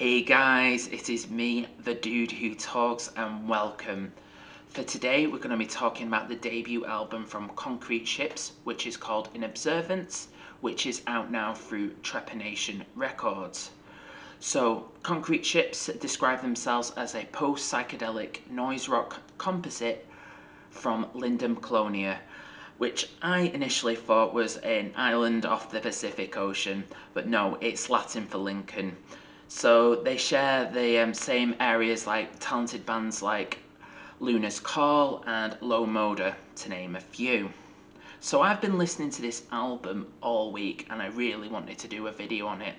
Hey guys, it is me, the dude who talks, and welcome. For today we're going to be talking about the debut album from Concrete Ships, which is called In Observance, which is out now through Trepanation Records. So, Concrete Ships describe themselves as a post-psychedelic noise rock composite from Lindum Colonia, which I initially thought was an island off the Pacific Ocean, but no, it's Latin for Lincoln. So they share the same areas like talented bands like Luna's Call and Low Moda, to name a few. So I've been listening to this album all week and I really wanted to do a video on it.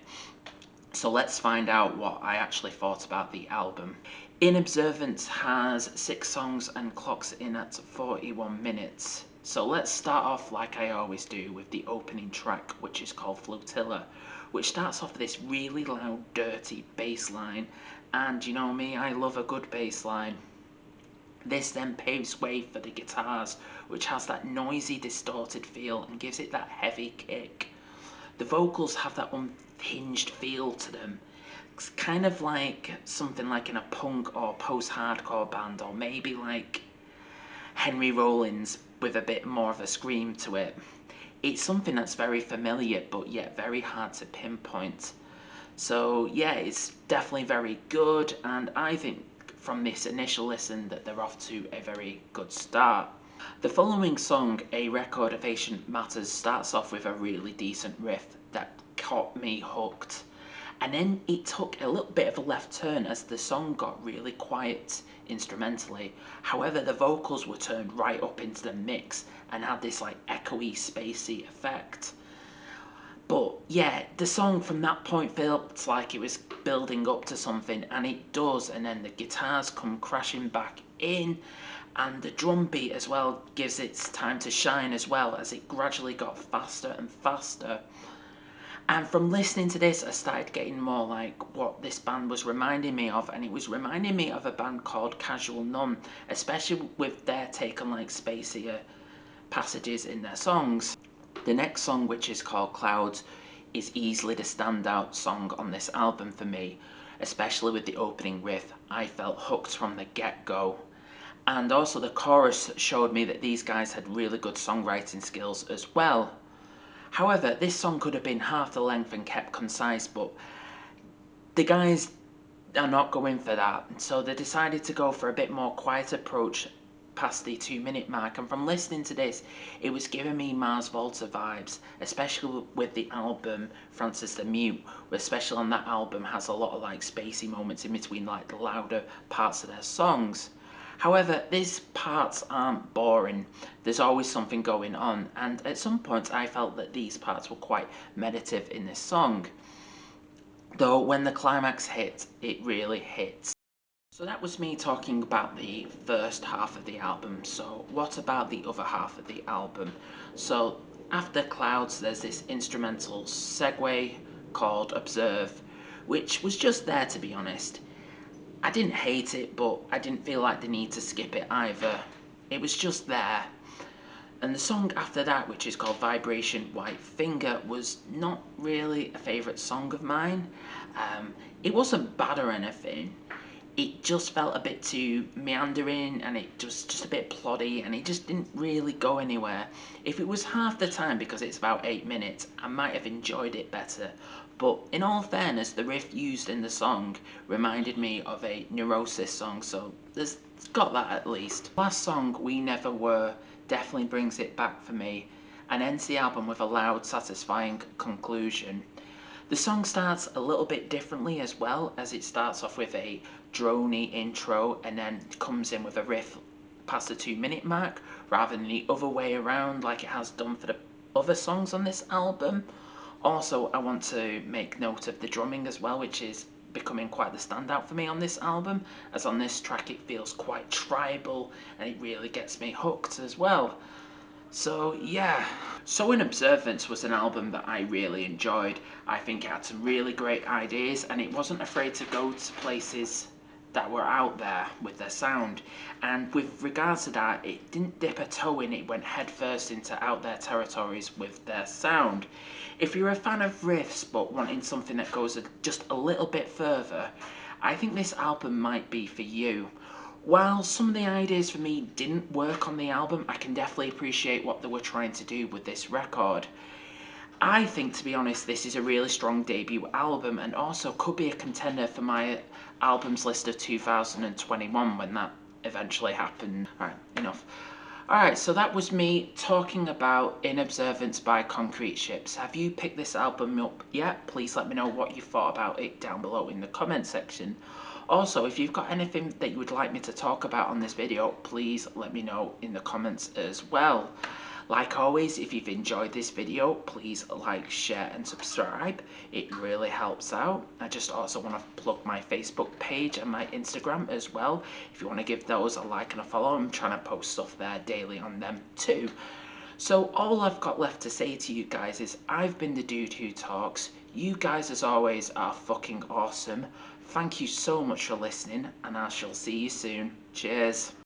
So let's find out what I actually thought about the album. In Observance has 6 songs and clocks in at 41 minutes. So let's start off like I always do with the opening track, which is called Flotilla, which starts off with this really loud, dirty bass line. And you know me, I love a good bass line. This then paves way for the guitars, which has that noisy, distorted feel and gives it that heavy kick. The vocals have that unhinged feel to them. It's kind of like something like in a punk or post-hardcore band, or maybe like Henry Rollins with a bit more of a scream to it. It's something that's very familiar but yet very hard to pinpoint. So yeah, it's definitely very good, and I think from this initial listen that they're off to a very good start. The following song, A Record of Ancient Matters, starts off with a really decent riff that caught me hooked. And then it took a little bit of a left turn as the song got really quiet instrumentally. However, the vocals were turned right up into the mix and had this like echoey, spacey effect. But yeah, the song from that point felt like it was building up to something, and it does, and then the guitars come crashing back in, and the drum beat as well gives it time to shine as well, as it gradually got faster and faster. And from listening to this, I started getting more like what this band was reminding me of, and it was reminding me of a band called Casual Numb, especially with their take on like spacier passages in their songs. The next song, which is called Clouds, is easily the standout song on this album for me, especially with the opening riff. I felt hooked from the get-go. And also the chorus showed me that these guys had really good songwriting skills as well. However, this song could have been half the length and kept concise, but the guys are not going for that, so they decided to go for a bit more quiet approach past the 2-minute mark. And from listening to this, it was giving me Mars Volta vibes, especially with the album Francis the Mute, especially on that album has a lot of like spacey moments in between like the louder parts of their songs. However, these parts aren't boring. There's always something going on, and at some point I felt that these parts were quite meditative in this song. Though when the climax hits, it really hits. So that was me talking about the first half of the album. So what about the other half of the album? So after Clouds, there's this instrumental segue called Observe, which was just there, to be honest. I didn't hate it, but I didn't feel like the need to skip it either. It was just there. And the song after that, which is called Vibration White Finger, was not really a favourite song of mine. It wasn't bad or anything. It just felt a bit too meandering, and it was just a bit ploddy, and it just didn't really go anywhere. If it was half the time, because it's about 8 minutes, I might have enjoyed it better. But in all fairness, the riff used in the song reminded me of a Neurosis song, so it's got that at least. Last song, We Never Were, definitely brings it back for me, and ends the album with a loud, satisfying conclusion. The song starts a little bit differently as well, as it starts off with a drony intro and then comes in with a riff past the 2-minute mark, rather than the other way around like it has done for the other songs on this album. Also, I want to make note of the drumming as well, which is becoming quite the standout for me on this album, as on this track it feels quite tribal and it really gets me hooked as well. So yeah, So In Observance was an album that I really enjoyed. I think it had some really great ideas, and it wasn't afraid to go to places that were out there with their sound. And with regards to that, it didn't dip a toe in, it went headfirst into out there territories with their sound. If you're a fan of riffs but wanting something that goes just a little bit further, I think this album might be for you. While some of the ideas for me didn't work on the album, I can definitely appreciate what they were trying to do with this record. I think, to be honest, this is a really strong debut album and also could be a contender for my albums list of 2021 when that eventually happened. Alright, enough. Alright, so that was me talking about In Observance by Concrete Ships. Have you picked this album up yet? Please let me know what you thought about it down below in the comment section. Also, if you've got anything that you would like me to talk about on this video, please let me know in the comments as well. Like always, if you've enjoyed this video, please like, share and subscribe. It really helps out. I just also want to plug my Facebook page and my Instagram as well. If you want to give those a like and a follow, I'm trying to post stuff there daily on them too. So all I've got left to say to you guys is I've been the dude who talks. You guys as always are fucking awesome. Thank you so much for listening and I shall see you soon. Cheers.